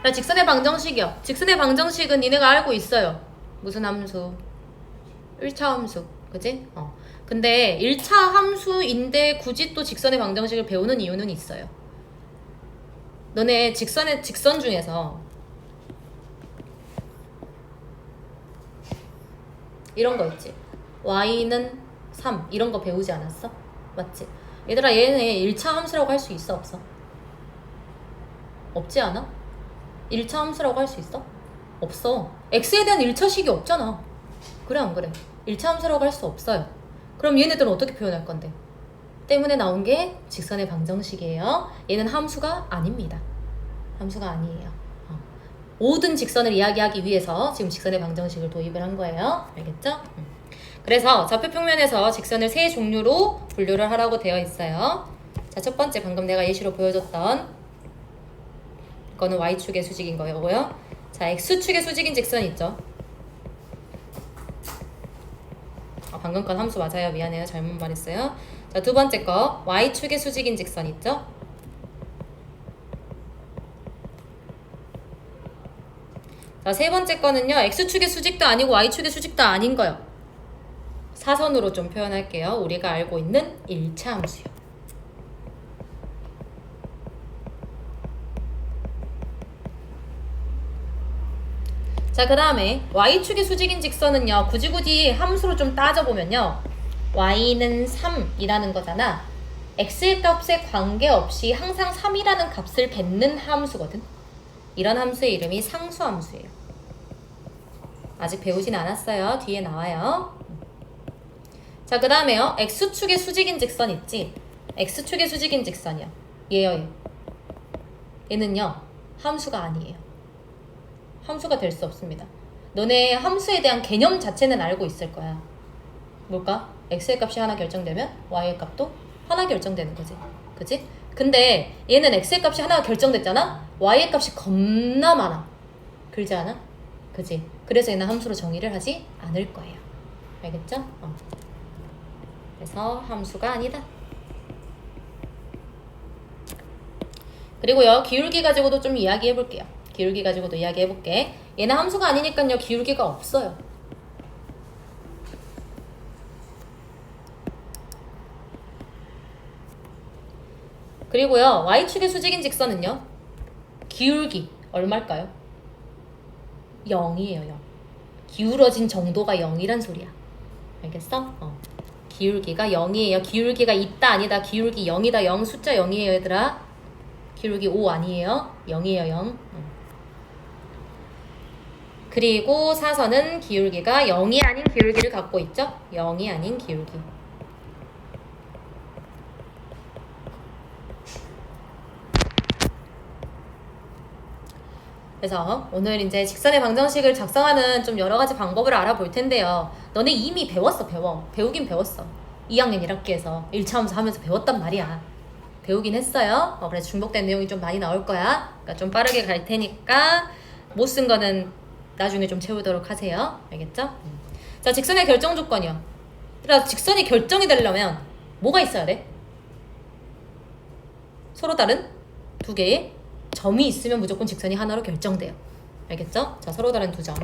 나 직선의 방정식이요. 직선의 방정식은 니네가 알고 있어요. 무슨 함수? 1차 함수. 그지? 근데 1차 함수인데 굳이 또 직선의 방정식을 배우는 이유는 있어요. 너네 직선 중에서 이런 거 있지. y는 3 이런 거 배우지 않았어? 맞지? 얘들아 얘네 1차 함수라고 할 수 있어 없어? 없지 않아? 1차 함수라고 할 수 있어? 없어. x에 대한 1차식이 없잖아. 그래 안 그래? 1차 함수라고 할 수 없어요. 그럼 얘네들은 어떻게 표현할 건데? 때문에 나온 게 직선의 방정식이에요. 얘는 함수가 아닙니다. 함수가 아니에요. 모든 직선을 이야기하기 위해서 지금 직선의 방정식을 도입을 한 거예요. 알겠죠? 그래서 좌표평면에서 직선을 세 종류로 분류를 하라고 되어 있어요. 자, 첫 번째 방금 내가 예시로 보여줬던 이거는 y축의 수직인 거고요. 자, x축의 수직인 직선 있죠? 방금 건 함수 맞아요. 미안해요. 잘못 말했어요. 자, 두 번째 거 y축의 수직인 직선 있죠? 자, 세 번째 거는요. x축의 수직도 아니고 y축의 수직도 아닌 거요. 사선으로 좀 표현할게요. 우리가 알고 있는 1차 함수요. 자, 그 다음에 y축의 수직인 직선은요. 굳이 함수로 좀 따져보면요. y는 3이라는 거잖아. x의 값에 관계없이 항상 3이라는 값을 뱉는 함수거든. 이런 함수의 이름이 상수함수예요. 아직 배우진 않았어요. 뒤에 나와요. 자, 그 다음에요. x축의 수직인 직선 있지? x축의 수직인 직선이요. 얘요. 얘는요. 함수가 아니에요. 함수가 될 수 없습니다. 너네 함수에 대한 개념 자체는 알고 있을 거야. 뭘까? x의 값이 하나 결정되면 y의 값도 하나 결정되는 거지. 그치? 근데 얘는 x의 값이 하나가 결정됐잖아? y의 값이 겁나 많아. 그러지 않아? 그치? 그래서 얘는 함수로 정의를 하지 않을 거예요. 알겠죠? 그래서 함수가 아니다. 그리고요, 기울기 가지고도 좀 이야기해 볼게요. 기울기 가지고도 이야기해 볼게. 얘는 함수가 아니니까요, 기울기가 없어요. 그리고요, y축의 수직인 직선은요, 기울기 얼마일까요? 0이에요. 0. 기울어진 정도가 0이란 소리야. 알겠어? 기울기가 0이에요. 기울기가 있다 아니다. 기울기 0이다. 0 숫자 0이에요, 얘들아. 기울기 5 아니에요. 0이에요. 0. 그리고 사선은 기울기가 0이 아닌 기울기를 갖고 있죠. 0이 아닌 기울기. 그래서 오늘 이제 직선의 방정식을 작성하는 좀 여러 가지 방법을 알아볼 텐데요. 너네 이미 배웠어. 배우긴 배웠어. 2학년 1학기에서 1차 함수 하면서 배웠단 말이야. 배우긴 했어요. 그래서 중복된 내용이 좀 많이 나올 거야. 그러니까 좀 빠르게 갈 테니까 못 쓴 거는 나중에 좀 채우도록 하세요. 알겠죠? 자, 직선의 결정 조건이요. 그러니까 직선이 결정이 되려면 뭐가 있어야 돼? 서로 다른 두 개의 점이 있으면 무조건 직선이 하나로 결정돼요. 알겠죠? 자, 서로 다른 두 점.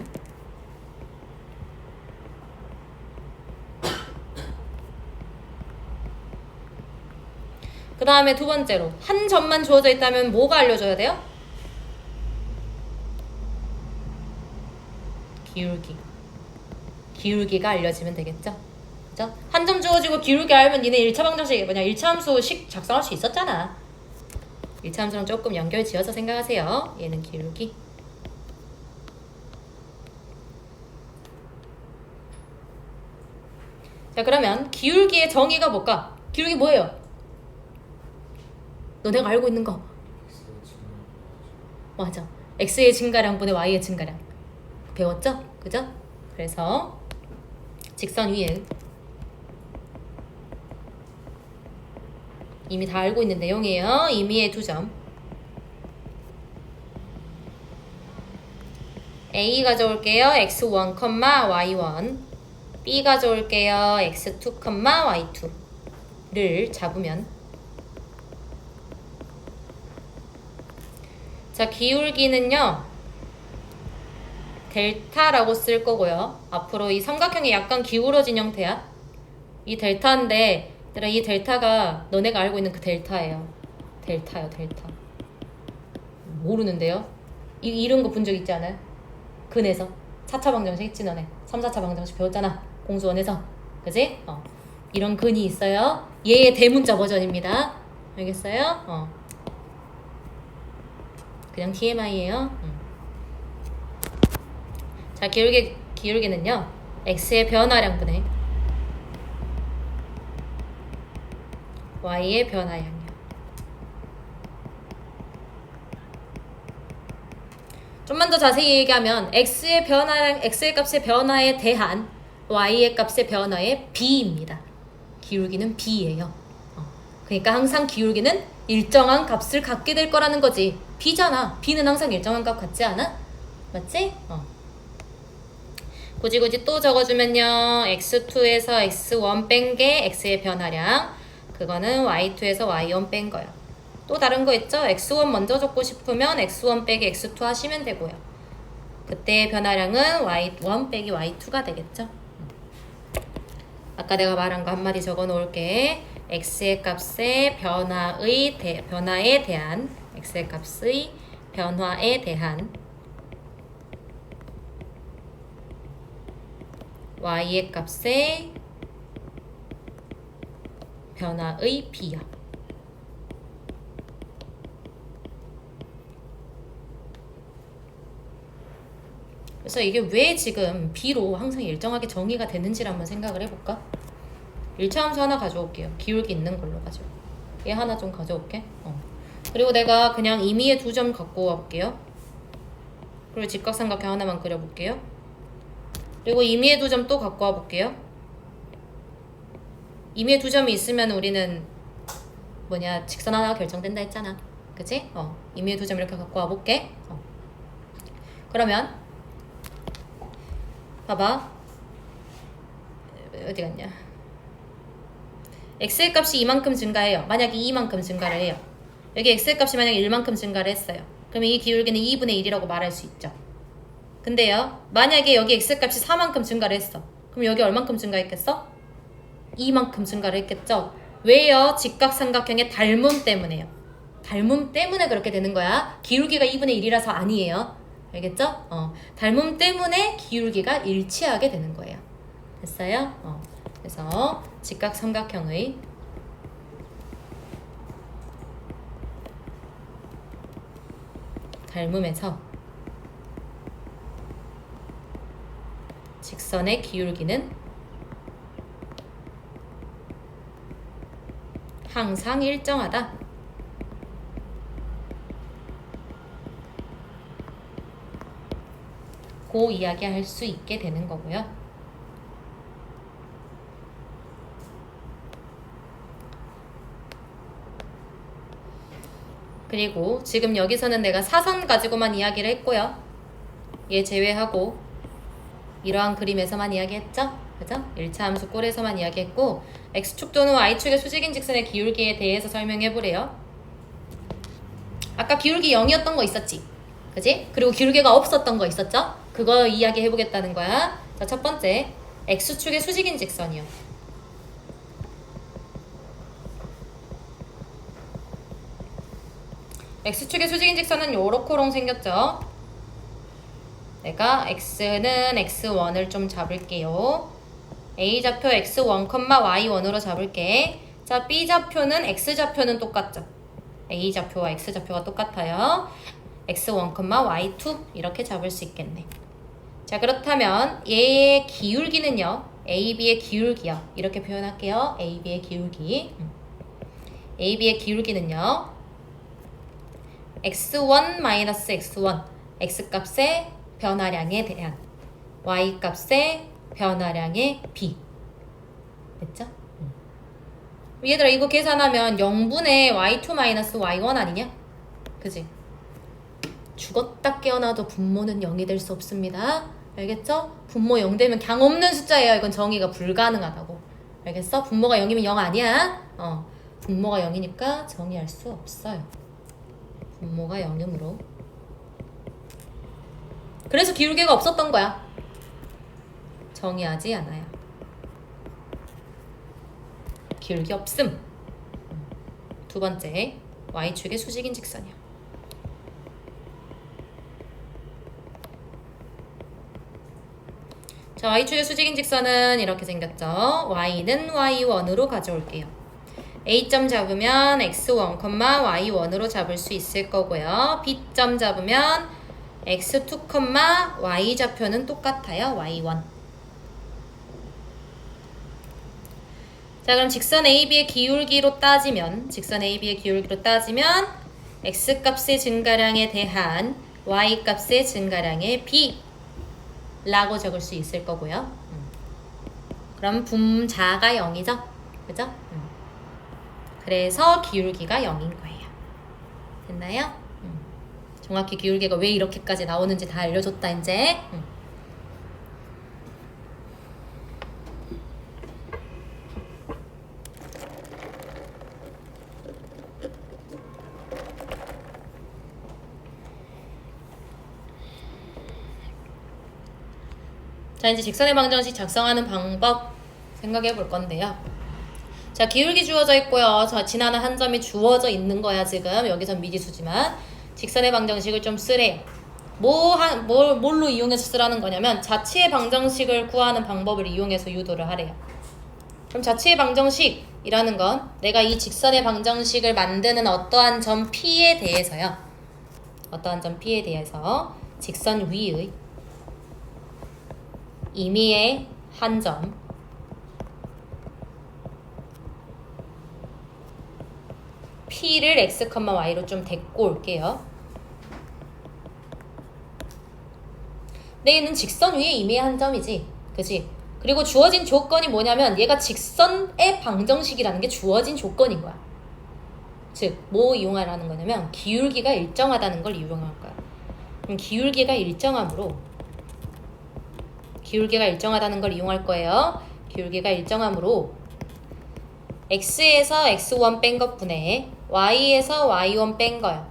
그 다음에 두 번째로 한 점만 주어져 있다면 뭐가 알려줘야 돼요? 기울기가 알려지면 되겠죠? 그죠? 한 점 주어지고 기울기 알면 니네 1차 방정식 1차 함수식 작성할 수 있었잖아. 1차 함수랑 조금 연결 지어서 생각하세요. 얘는 기울기. 자, 그러면 기울기의 정의가 뭘까? 기울기 뭐예요? 너네가 알고 있는 거. 맞아. x의 증가량분의 y의 증가량. 배웠죠? 그죠? 그래서 직선 위에 이미 다 알고 있는 내용이에요. 임의의 두 점. A 가져올게요. x1, y1. B 가져올게요. x2, y2를 잡으면 자, 기울기는요 델타라고 쓸 거고요. 앞으로 이 삼각형이 약간 기울어진 형태야. 이 델타인데 얘들아, 이 델타가 너네가 알고 있는 그 델타예요. 델타요, 델타. 모르는데요? 이런 거 본 적 있지 않아요? 근에서 4차 방정식 했지 너네. 3, 4차 방정식 배웠잖아. 공수원에서. 그지? 이런 근이 있어요. 얘의 대문자 버전입니다. 알겠어요? 그냥 TMI예요. 자, 기울기는요 x의 변화량분의 y의 변화량이요. 좀만 더 자세히 얘기하면 x의 변화량, x의 값의 변화에 대한 y의 값의 변화의 b입니다. 기울기는 b예요. 그러니까 항상 기울기는 일정한 값을 갖게 될 거라는 거지. b잖아. b는 항상 일정한 값 같지 않아? 맞지? 굳이 또 적어주면요. x2에서 x1 뺀 게 x의 변화량. 그거는 y2에서 y1 뺀 거요. 또 다른 거 있죠? x1 먼저 적고 싶으면 x1 빼기 x2 하시면 되고요. 그때의 변화량은 y1 빼기 y2가 되겠죠? 아까 내가 말한 거 한마디 적어 놓을게. x의 값의 변화에 대한 x의 값의 변화에 대한 y의 값의 변화의 b요. 그래서 이게 왜 지금 b로 항상 일정하게 정의가 되는지를 한번 생각을 해볼까? 1차 함수 하나 가져올게요. 기울기 있는 걸로 가져올게. 얘 하나 좀 가져올게. 그리고 내가 그냥 임의의 2점 갖고 와볼게요. 그리고 직각삼각형 하나만 그려볼게요. 그리고 임의의 2점 또 갖고 와볼게요. 임의의 2점이 있으면 우리는 직선 하나가 결정된다 했잖아. 그치? 임의의 2점 이렇게 갖고 와볼게. 그러면 봐봐. 어디 갔냐? x의 값이 이만큼 증가해요. 만약에 2만큼 증가를 해요. 여기 x의 값이 만약에 1만큼 증가를 했어요. 그러면 이 기울기는 2분의 1이라고 말할 수 있죠. 근데요, 만약에 여기 x의 값이 4만큼 증가를 했어. 그럼 여기 얼만큼 증가했겠어? 2만큼 증가를 했겠죠. 왜요? 직각삼각형의 닮음 때문에요. 닮음 때문에 그렇게 되는 거야. 기울기가 2분의 1이라서 아니에요. 알겠죠? 닮음 때문에 기울기가 일치하게 되는 거예요. 됐어요? 그래서 직각삼각형의 닮음에서 직선의 기울기는 항상 일정하다. 고 이야기할 수 있게 되는 거고요. 그리고 지금 여기서는 내가 사선 가지고만 이야기를 했고요. 얘 제외하고 이러한 그림에서만 이야기했죠? 그죠? 1차 함수 꼴에서만 이야기했고 x축 또는 y축의 수직인 직선의 기울기에 대해서 설명해보래요. 아까 기울기 0이었던 거 있었지? 그지? 그리고 기울기가 없었던 거 있었죠? 그거 이야기해보겠다는 거야. 자, 첫 번째 x축의 수직인 직선이요. x축의 수직인 직선은 요렇게롱 생겼죠? 내가 x는 x1을 좀 잡을게요. a좌표 x1, y1으로 잡을게. 자, b좌표는 x좌표는 똑같죠? a좌표와 x좌표가 똑같아요. x1, y2 이렇게 잡을 수 있겠네. 자, 그렇다면 얘의 기울기는요. AB의 기울기요. 이렇게 표현할게요. AB의 기울기. AB의 기울기는요. x1 x1 x값의 변화량에 대한 y값의 변화량의 b. 됐죠? 얘들아 이거 계산하면 0분의 y2 y1 아니냐? 그지? 죽었다 깨어나도 분모는 0이 될 수 없습니다. 알겠죠? 분모 0 되면 강 없는 숫자예요. 이건 정의가 불가능하다고. 알겠어? 분모가 0이면 0 아니야? 분모가 0이니까 정의할 수 없어요. 분모가 0이므로 그래서 기울기가 없었던 거야. 정의하지 않아요. 기울기 없음. 두 번째, y축의 수직인 직선이요. 자, y축의 수직인 직선은 이렇게 생겼죠. y는 y1으로 가져올게요. a점 잡으면 x1, y1으로 잡을 수 있을 거고요. b점 잡으면 x2, y 좌표는 똑같아요. y1. 자, 그럼 직선 AB의 기울기로 따지면 x값의 증가량에 대한 y값의 증가량의 b라고 적을 수 있을 거고요. 그럼 분자가 0이죠? 그죠? 그래서 기울기가 0인 거예요. 됐나요? 정확히 기울기가 왜 이렇게까지 나오는지 다 알려줬다 이제. 자, 이제 직선의 방정식 작성하는 방법 생각해 볼 건데요. 자, 기울기 주어져 있고요. 저 지나는 한 점이 주어져 있는 거야 지금. 여기선 미지수지만 직선의 방정식을 좀 쓰래요. 뭘로 이용해서 쓰라는 거냐면 자치의 방정식을 구하는 방법을 이용해서 유도를 하래요. 그럼 자치의 방정식이라는 건 내가 이 직선의 방정식을 만드는 어떠한 점 P에 대해서요. 어떠한 점 P에 대해서 직선 위의 임의의 한 점 P를 x, y로 좀 데리고 올게요. 얘는 직선 위에 임의의 한 점이지. 그치? 그리고 주어진 조건이 뭐냐면 얘가 직선의 방정식이라는 게 주어진 조건인 거야. 즉, 뭐 이용하라는 거냐면 기울기가 일정하다는 걸 이용할 거야. 그럼 기울기가 일정하다는 걸 이용할 거예요. 기울기가 일정함으로 x에서 x1 뺀 것분에 y에서 y1 뺀 거요.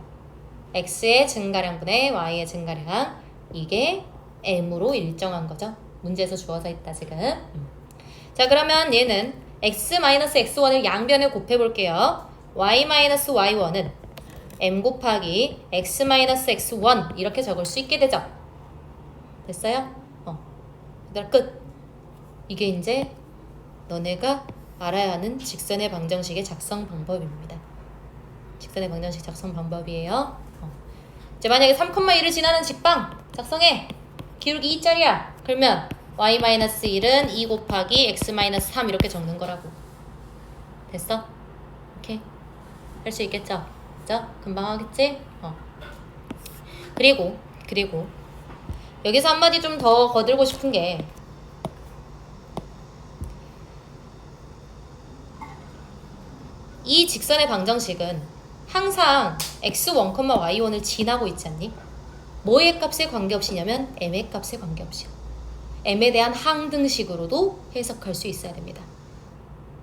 x의 증가량 분의 y의 증가량. 이게 m으로 일정한 거죠. 문제에서 주어져 있다 지금. 자, 그러면 얘는 x-x1을 양변에 곱해볼게요. y-y1은 m 곱하기 x-x1 이렇게 적을 수 있게 되죠. 됐어요? 그다음 끝. 이게 이제 너네가 알아야 하는 직선의 방정식의 작성 방법입니다. 직선의 방정식 작성 방법이에요. 이제 만약에 3,1을 지나는 직방 작성해. 기울기 2짜리야. 그러면 y-1은 2 곱하기 x-3 이렇게 적는 거라고. 됐어? 오케이. 할 수 있겠죠? 그죠? 금방 하겠지? 그리고 여기서 한마디 좀 더 거들고 싶은 게 이 직선의 방정식은 항상 x1, y1을 지나고 있지 않니? 뭐의 값에 관계없이냐면 m의 값에 관계없이요. m에 대한 항등식으로도 해석할 수 있어야 됩니다.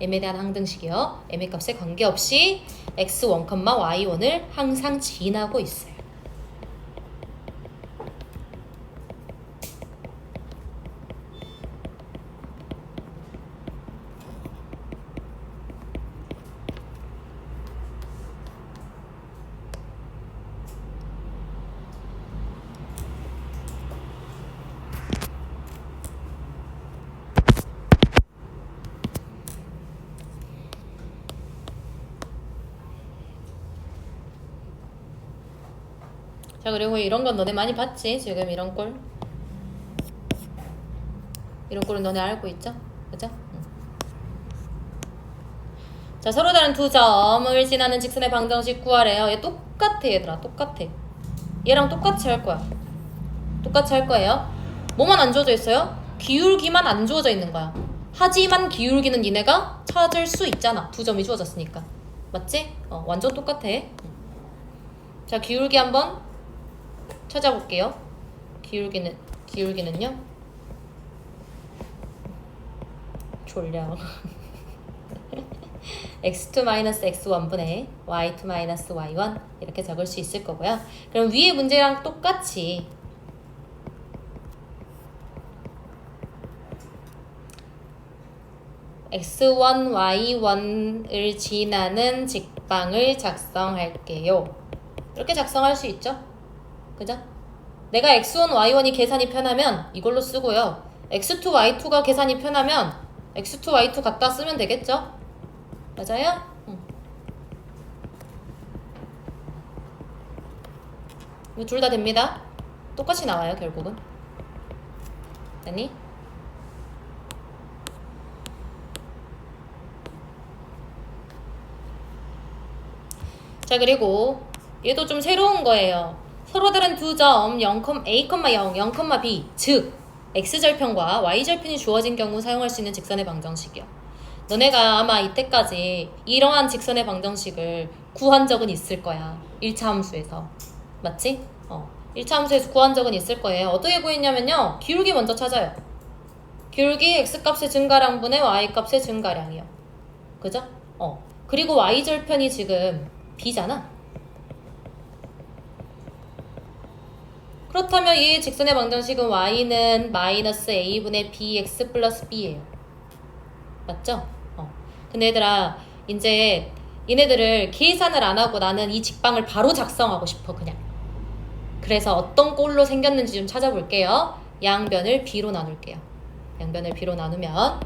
m에 대한 항등식이요. m의 값에 관계없이 x1, y1을 항상 지나고 있어요. 자, 그리고 이런 건 너네 많이 봤지? 지금 이런 꼴은 너네 알고 있죠? 그죠? 자, 서로 다른 두 점을 지나는 직선의 방정식 구하래요. 얘 똑같아 얘들아. 똑같아. 얘랑 똑같이 할 거야. 똑같이 할 거예요. 뭐만 안 주어져 있어요? 기울기만 안 주어져 있는 거야. 하지만 기울기는 니네가 찾을 수 있잖아. 두 점이 주어졌으니까. 맞지? 완전 똑같아. 자, 기울기 한번 찾아볼게요. 기울기는요? 졸려. x2-x1분의 y2-y1 이렇게 적을 수 있을 거고요. 그럼 위의 문제랑 똑같이 x1, y1을 지나는 직방을 작성할게요. 이렇게 작성할 수 있죠? 그죠? 내가 x1, y1이 계산이 편하면 이걸로 쓰고요. x2, y2가 계산이 편하면 x2, y2 갖다 쓰면 되겠죠? 맞아요? 이거 둘 다 됩니다. 똑같이 나와요, 결국은. 됐니? 자, 그리고 얘도 좀 새로운 거예요. 서로 다른 두 점 0, a, 0, 0, b 즉 x절편과 y절편이 주어진 경우 사용할 수 있는 직선의 방정식이요. 너네가 아마 이때까지 이러한 직선의 방정식을 구한 적은 있을 거야. 1차 함수에서. 맞지? 1차 함수에서 구한 적은 있을 거예요. 어떻게 구했냐면요. 기울기 먼저 찾아요. 기울기 x값의 증가량분의 y값의 증가량이요. 그죠? 그리고 y절편이 지금 b잖아. 그렇다면 이 직선의 방정식은 y는 마이너스 a분의 bx 플러스 b예요. 맞죠? 근데 얘들아, 이제 얘네들을 계산을 안 하고 나는 이 직방을 바로 작성하고 싶어, 그냥. 그래서 어떤 꼴로 생겼는지 좀 찾아볼게요. 양변을 b로 나눌게요. 양변을 b로 나누면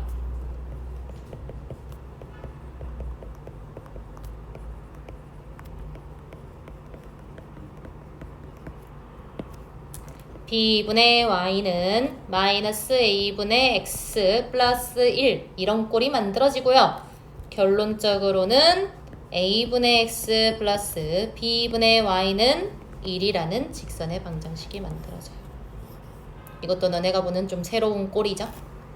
b분의 y는 마이너스 a분의 x 플러스 1 이런 꼴이 만들어지고요. 결론적으로는 a분의 x 플러스 b분의 y는 1이라는 직선의 방정식이 만들어져요. 이것도 너네가 보는 좀 새로운 꼴이죠?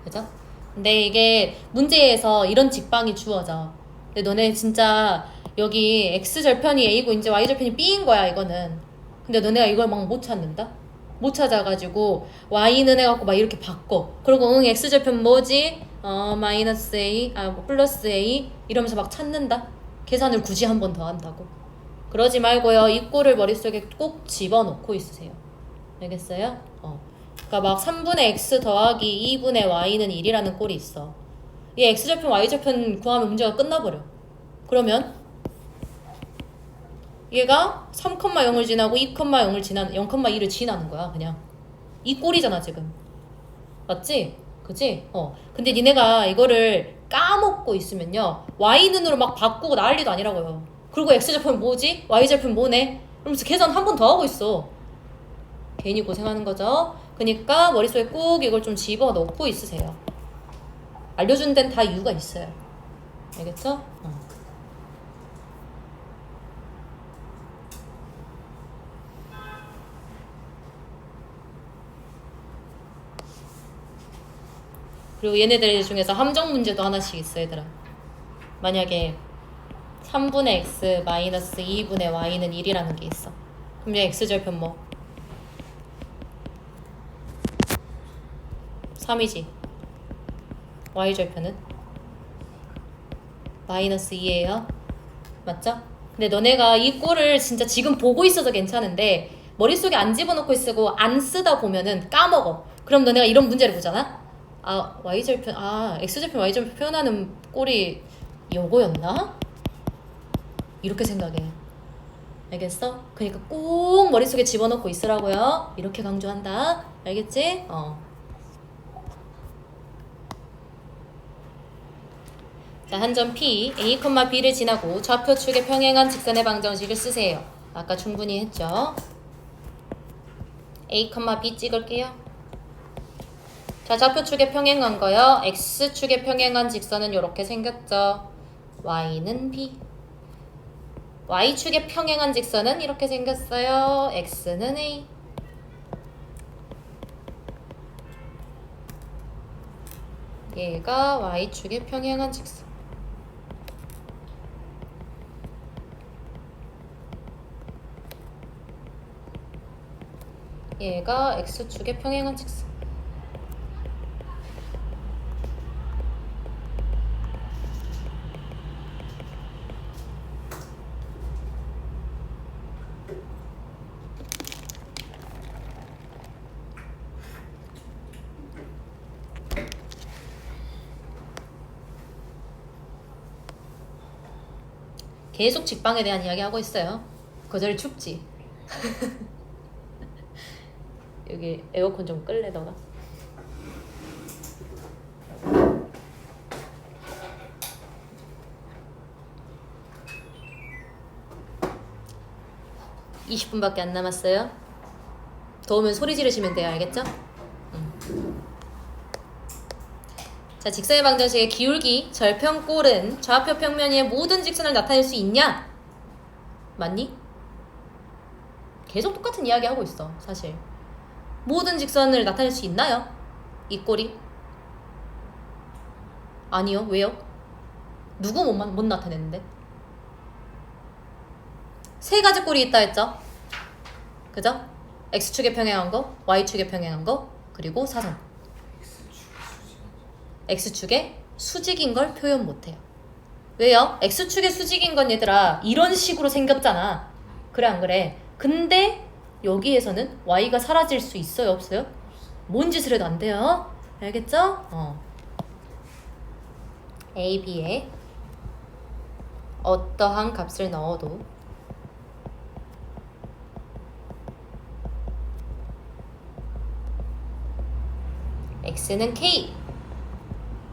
그죠? 근데 이게 문제에서 이런 직방이 주어져. 근데 너네 진짜 여기 x절편이 a고 이제 y절편이 b인 거야, 이거는. 근데 너네가 이걸 막 못 찾는다? 못 찾아가지고 y는 해갖고 막 이렇게 바꿔. 그리고 x절편 뭐지? 마이너스 a, 플러스 a 이러면서 막 찾는다. 계산을 굳이 한 번 더 한다고. 그러지 말고요. 이 꼴을 머릿속에 꼭 집어넣고 있으세요. 알겠어요? 그러니까 막 3분의 x 더하기 2분의 y는 1이라는 꼴이 있어. 이 x절편, y절편 구하면 문제가 끝나버려. 그러면 얘가 3,0을 지나고 2,0을 지나는 0,2를 지나는 거야, 그냥. 이 꼴이잖아, 지금. 맞지? 그지? 근데 니네가 이거를 까먹고 있으면요. y는으로 막 바꾸고 난리도 아니라고요. 그리고 x절편 뭐지? y절편 뭐네? 그러면서 계산 한 번 더 하고 있어. 괜히 고생하는 거죠. 그러니까 머릿속에 꼭 이걸 좀 집어넣고 있으세요. 알려준 데는 다 이유가 있어요. 알겠죠? 그리고 얘네들 중에서 함정 문제도 하나씩 있어, 얘들아. 만약에 3분의 x 마이너스 2분의 y는 1이라는 게 있어. 그럼 얘 x절편 뭐? 3이지. y절편은? 마이너스 2예요. 맞죠? 근데 너네가 이 꼴을 진짜 지금 보고 있어서 괜찮은데 머릿속에 안 집어넣고 있고 안 쓰다 보면은 까먹어. 그럼 너네가 이런 문제를 보잖아? y절편, x절편, y절편 표현하는 꼴이 요거였나? 이렇게 생각해. 알겠어? 그러니까 꼭 머릿속에 집어넣고 있으라고요. 이렇게 강조한다. 알겠지? 자, 한 점 P, A, B를 지나고 좌표축에 평행한 직선의 방정식을 쓰세요. 아까 충분히 했죠? A, B 찍을게요. 자, 좌표축에 평행한 거요. X축에 평행한 직선은 이렇게 생겼죠. Y는 B. Y축에 평행한 직선은 이렇게 생겼어요. X는 A. 얘가 Y축에 평행한 직선. 얘가 X축에 평행한 직선. 계속 직방에 대한 이야기 하고 있어요. 거절이 춥지? 여기 에어컨 좀 끌래 너가? (20분밖에) 안 남았어요. 더우면 소리 지르시면 돼요. 알겠죠? 자, 직선의 방정식의 기울기, 절편꼴은 좌표 평면의 모든 직선을 나타낼 수 있냐? 맞니? 계속 똑같은 이야기 하고 있어. 사실 모든 직선을 나타낼 수 있나요? 이 꼴이? 아니요. 왜요? 누구 못 나타냈는데? 세 가지 꼴이 있다 했죠? 그죠? X축에 평행한 거, Y축에 평행한 거, 그리고 사선. X축에 수직인 걸 표현 못해요. 왜요? X축에 수직인 건 얘들아 이런 식으로 생겼잖아. 그래 안 그래? 근데 여기에서는 Y가 사라질 수 있어요? 없어요? 뭔 짓을 해도 안 돼요. 알겠죠? A, B에 어떠한 값을 넣어도 X는 K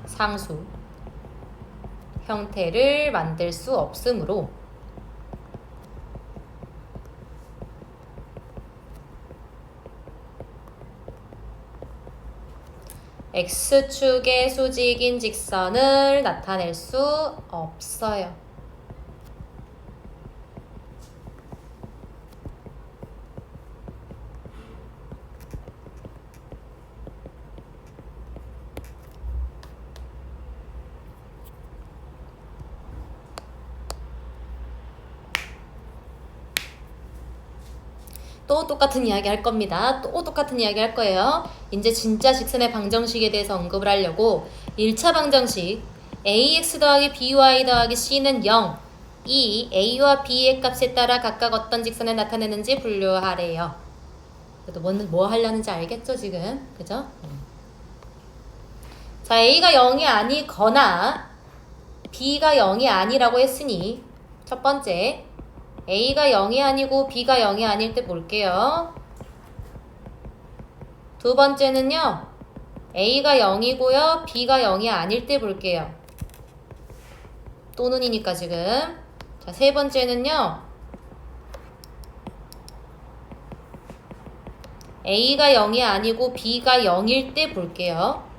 상수 형태를 만들 수 없으므로 X축의 수직인 직선을 나타낼 수 없어요. 또 똑같은 이야기 할 겁니다. 또 똑같은 이야기 할 거예요. 이제 진짜 직선의 방정식에 대해서 언급을 하려고 1차 방정식 ax 더하기 by 더하기 c는 0 이 a와 b의 값에 따라 각각 어떤 직선을 나타내는지 분류하래요. 그래도 뭐 하려는지 알겠죠 지금? 그죠? 자, a가 0이 아니거나 b가 0이 아니라고 했으니 첫 번째 A가 0이 아니고 B가 0이 아닐 때 볼게요. 두 번째는요. A가 0이고요. B가 0이 아닐 때 볼게요. 또는이니까 지금. 자, 세 번째는요. A가 0이 아니고 B가 0일 때 볼게요.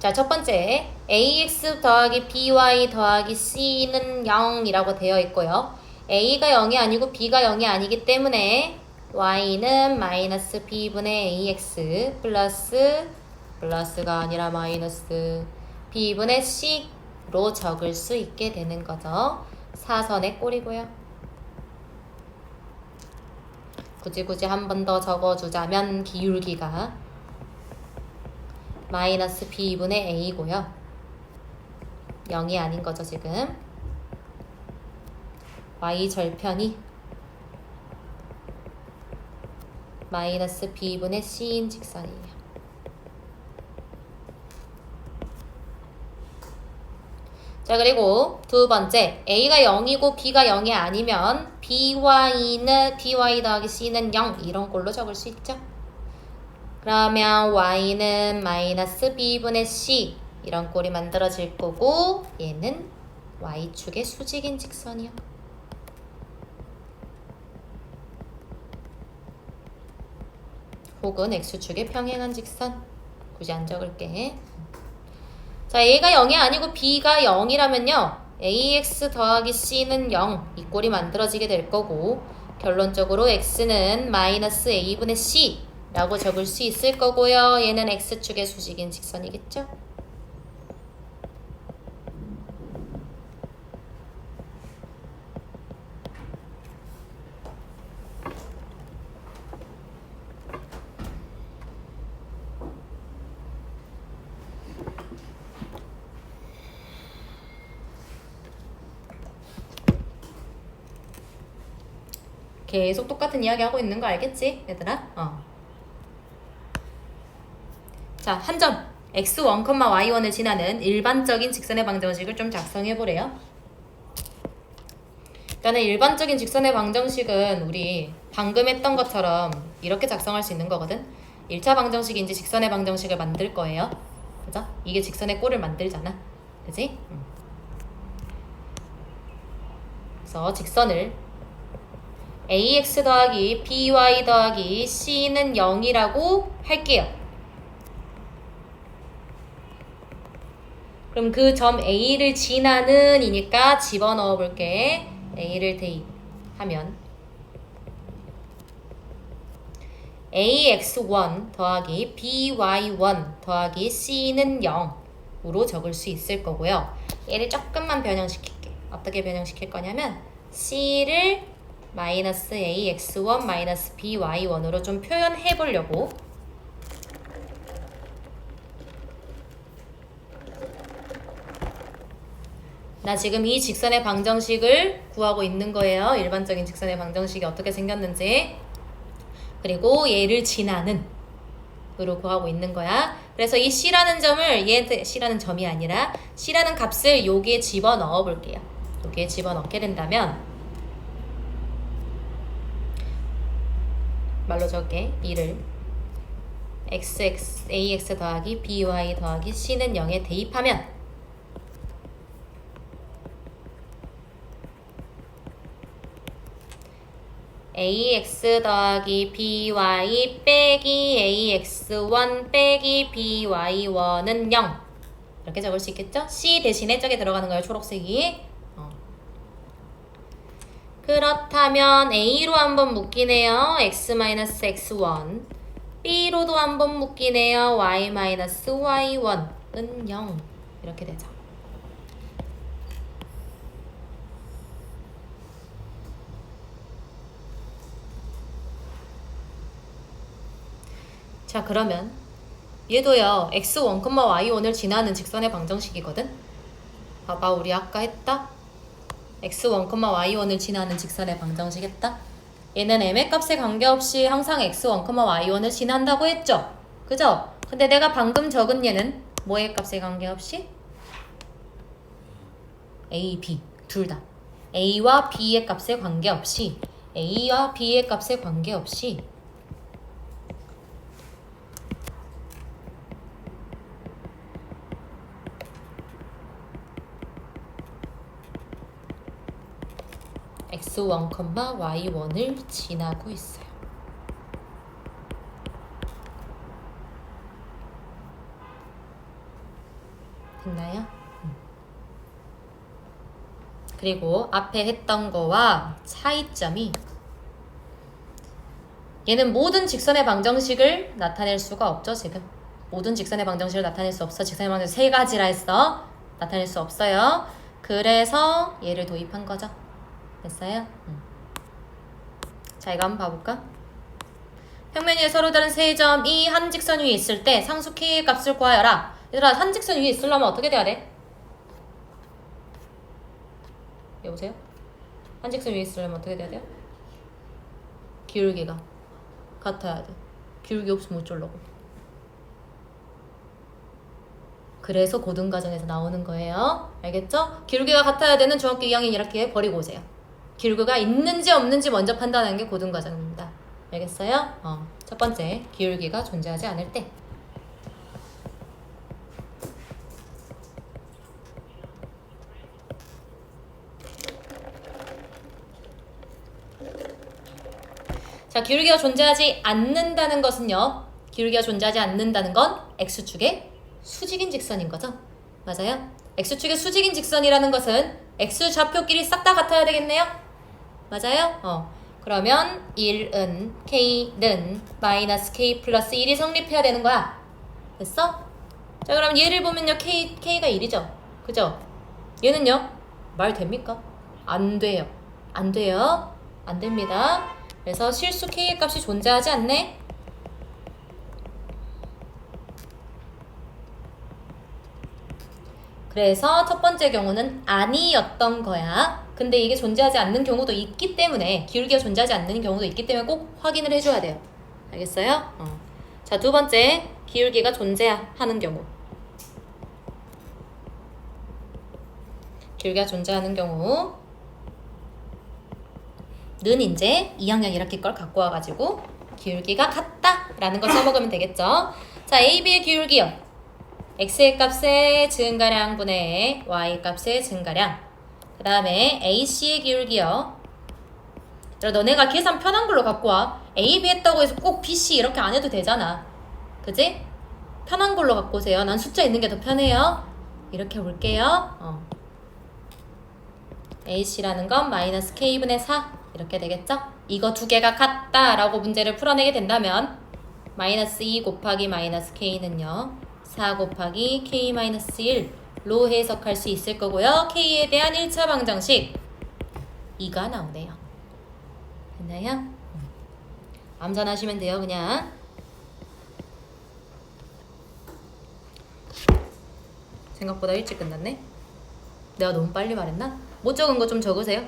자, 첫 번째 ax 더하기 by 더하기 c는 0이라고 되어 있고요. a가 0이 아니고 b가 0이 아니기 때문에 y는 마이너스 b분의 ax 플러스가 아니라 마이너스 b분의 c로 적을 수 있게 되는 거죠. 사선의 꼴이고요. 굳이 한 번 더 적어주자면 기울기가 마이너스 b분의 a고요. 0이 아닌 거죠 지금. y 절편이 마이너스 b분의 c인 직선이에요. 자, 그리고 두 번째 a가 0이고 b가 0이 아니면 by 더하기 c는 0 이런 꼴로 적을 수 있죠. 그러면 y는 마이너스 b분의 c 이런 꼴이 만들어질 거고 얘는 y축의 수직인 직선이요. 혹은 x축의 평행한 직선. 굳이 안 적을게. 자, a가 0이 아니고 b가 0이라면요. ax 더하기 c는 0 이 꼴이 만들어지게 될 거고 결론적으로 x는 마이너스 a분의 c 라고 적을 수 있을 거고요. 얘는 x축의 수직인 직선이겠죠? 계속 똑같은 이야기 하고 있는 거 알겠지? 얘들아? 자, 한 점. x1, y1을 지나는 일반적인 직선의 방정식을 좀 작성해 보래요. 일단은 일반적인 직선의 방정식은 우리 방금 했던 것처럼 이렇게 작성할 수 있는 거거든. 1차 방정식인지 직선의 방정식을 만들 거예요. 그죠? 이게 직선의 꼴을 만들잖아. 그지? 그래서 직선을 ax 더하기 by 더하기 c는 0이라고 할게요. 그럼 그 점 A를 지나는 이니까 집어넣어 볼게. A를 대입하면 AX1 더하기 BY1 더하기 C는 0으로 적을 수 있을 거고요. 얘를 조금만 변형시킬게. 어떻게 변형시킬 거냐면 C를 마이너스 AX1 마이너스 BY1으로 좀 표현해 보려고. 나 지금 이 직선의 방정식을 구하고 있는 거예요. 일반적인 직선의 방정식이 어떻게 생겼는지. 그리고 얘를 지나는 으로 구하고 있는 거야. 그래서 이 C라는 점을 얘한테 C라는 점이 아니라 C라는 값을 여기에 집어넣어 볼게요. 여기에 집어넣게 된다면 말로 적게 2를 AX 더하기 BY 더하기 C는 0에 대입하면 AX 더하기 BY 빼기 AX1 빼기 BY1은 0 이렇게 적을 수 있겠죠? C 대신에 저기 들어가는 거예요. 초록색이. 그렇다면 A로 한번 묶이네요. X-X1 B로도 한번 묶이네요. Y-Y1은 0 이렇게 되죠. 자, 그러면 얘도요 x1, y1을 지나는 직선의 방정식이거든. 봐봐, 우리 아까 했다. x1, y1을 지나는 직선의 방정식 했다. 얘는 m의 값에 관계없이 항상 x1, y1을 지난다고 했죠. 그죠? 근데 내가 방금 적은 얘는 뭐의 값에 관계없이? a, b 둘 다 a와 b의 값에 관계없이 a와 b의 값에 관계없이 x1, y1을 지나고 있어요. 됐나요? 그리고 앞에 했던 거와 차이점이 얘는 모든 직선의 방정식을 나타낼 수가 없죠. 지금 모든 직선의 방정식을 나타낼 수 없어. 직선의 방정식 세 가지라 했어. 나타낼 수 없어요. 그래서 얘를 도입한 거죠. 됐어요? 자, 이거 한번 봐볼까? 평면 위에 서로 다른 세 점이 한 직선 위에 있을 때 상수 k의 값을 구하여라. 얘들아, 한 직선 위에 있으려면 어떻게 돼야 돼? 여보세요? 한 직선 위에 있으려면 어떻게 돼야 돼요? 기울기가 같아야 돼. 기울기 없으면 어쩌려고. 그래서 고등과정에서 나오는 거예요. 알겠죠? 기울기가 같아야 되는 중학교 2학년 이렇게 버리고 오세요. 기울기가 있는지 없는지 먼저 판단하는 게 고등과정입니다. 알겠어요? 첫 번째, 기울기가 존재하지 않을 때. 자, 기울기가 존재하지 않는다는 것은요. 기울기가 존재하지 않는다는 건 X축의 수직인 직선인 거죠. 맞아요? X축의 수직인 직선이라는 것은 X좌표끼리 싹 다 같아야 되겠네요. 맞아요? 그러면 1은 K는 마이너스 K 플러스 1이 성립해야 되는 거야. 됐어? 자, 그럼 얘를 보면요. K가 1이죠. 그죠? 얘는요. 말 됩니까? 안 돼요. 안 돼요. 안 됩니다. 그래서 실수 K의 값이 존재하지 않네. 그래서 첫 번째 경우는 아니었던 거야. 근데 이게 존재하지 않는 경우도 있기 때문에, 기울기가 존재하지 않는 경우도 있기 때문에 꼭 확인을 해줘야 돼요. 알겠어요? 자, 두 번째, 기울기가 존재하는 경우. 기울기가 존재하는 경우는 이제 2학년 1학기 걸 갖고 와가지고 기울기가 같다라는 걸 써먹으면 되겠죠. 자, AB의 기울기요. X의 값의 증가량 분의 Y 값의 증가량. 그 다음에 AC의 기울기요. 너네가 계산 편한 걸로 갖고 와. AB 했다고 해서 꼭 BC 이렇게 안 해도 되잖아. 그지? 편한 걸로 갖고 오세요. 난 숫자 있는 게 더 편해요. 이렇게 볼게요. AC라는 건 마이너스 K분의 4 이렇게 되겠죠? 이거 두 개가 같다라고 문제를 풀어내게 된다면 마이너스 2 곱하기 마이너스 K는요 4 곱하기 K 마이너스 1로 해석할 수 있을 거고요. K에 대한 1차 방정식 2가 나오네요. 됐나요? 암산하시면 돼요. 그냥 생각보다 일찍 끝났네. 내가 너무 빨리 말했나? 못 적은 거 좀 적으세요.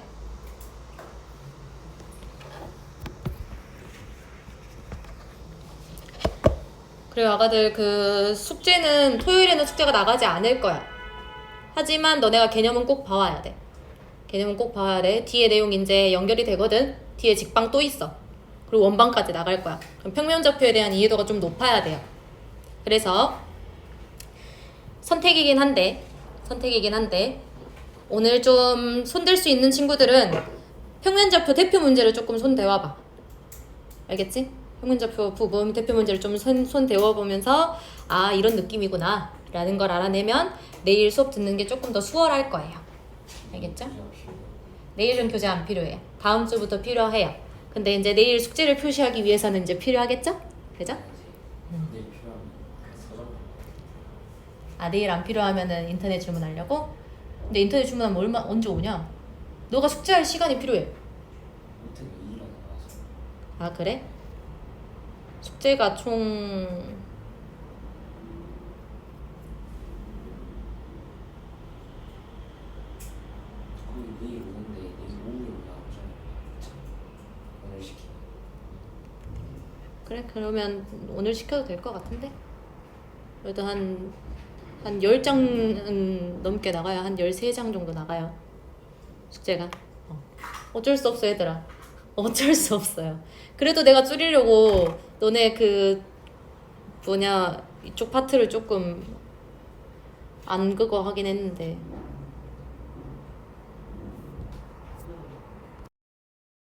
그리고 아가들 그 숙제는 토요일에는 숙제가 나가지 않을 거야. 하지만 너네가 개념은 꼭 봐와야 돼. 개념은 꼭 봐야 돼. 뒤에 내용 이제 연결이 되거든. 뒤에 직방 또 있어. 그리고 원방까지 나갈 거야. 그럼 평면좌표에 대한 이해도가 좀 높아야 돼요. 그래서 선택이긴 한데 오늘 좀 손댈 수 있는 친구들은 평면좌표 대표 문제를 조금 손대와봐. 알겠지? 평면좌표 부분 대표 문제를 좀 손대워보면서 아 이런 느낌이구나 라는 걸 알아내면 내일 수업 듣는 게 조금 더 수월할 거예요. 알겠죠? 내일은 교재 안 필요해요. 다음 주부터 필요해요. 근데 이제 내일 숙제를 표시하기 위해서는 이제 필요하겠죠? 그죠? 내일 필요하면 서점. 아 내일 안 필요하면은 인터넷 주문하려고? 근데 인터넷 주문하면 언제 오냐? 너가 숙제할 시간이 필요해. 밑에 일하다 나와서. 아 그래? 숙제가 총 거의 내일 오는데 내일 오후에 올라오잖아요. 오늘 시키면. 그래 그러면 오늘 시켜도 될 것 같은데? 그래도 한 10장 넘게 나가요. 한 13장 정도 나가요. 숙제가. 어쩔 수 없어 얘들아. 어쩔 수 없어요. 그래도 내가 줄이려고 너네 그 뭐냐 이쪽 파트를 조금 안 그거 하긴 했는데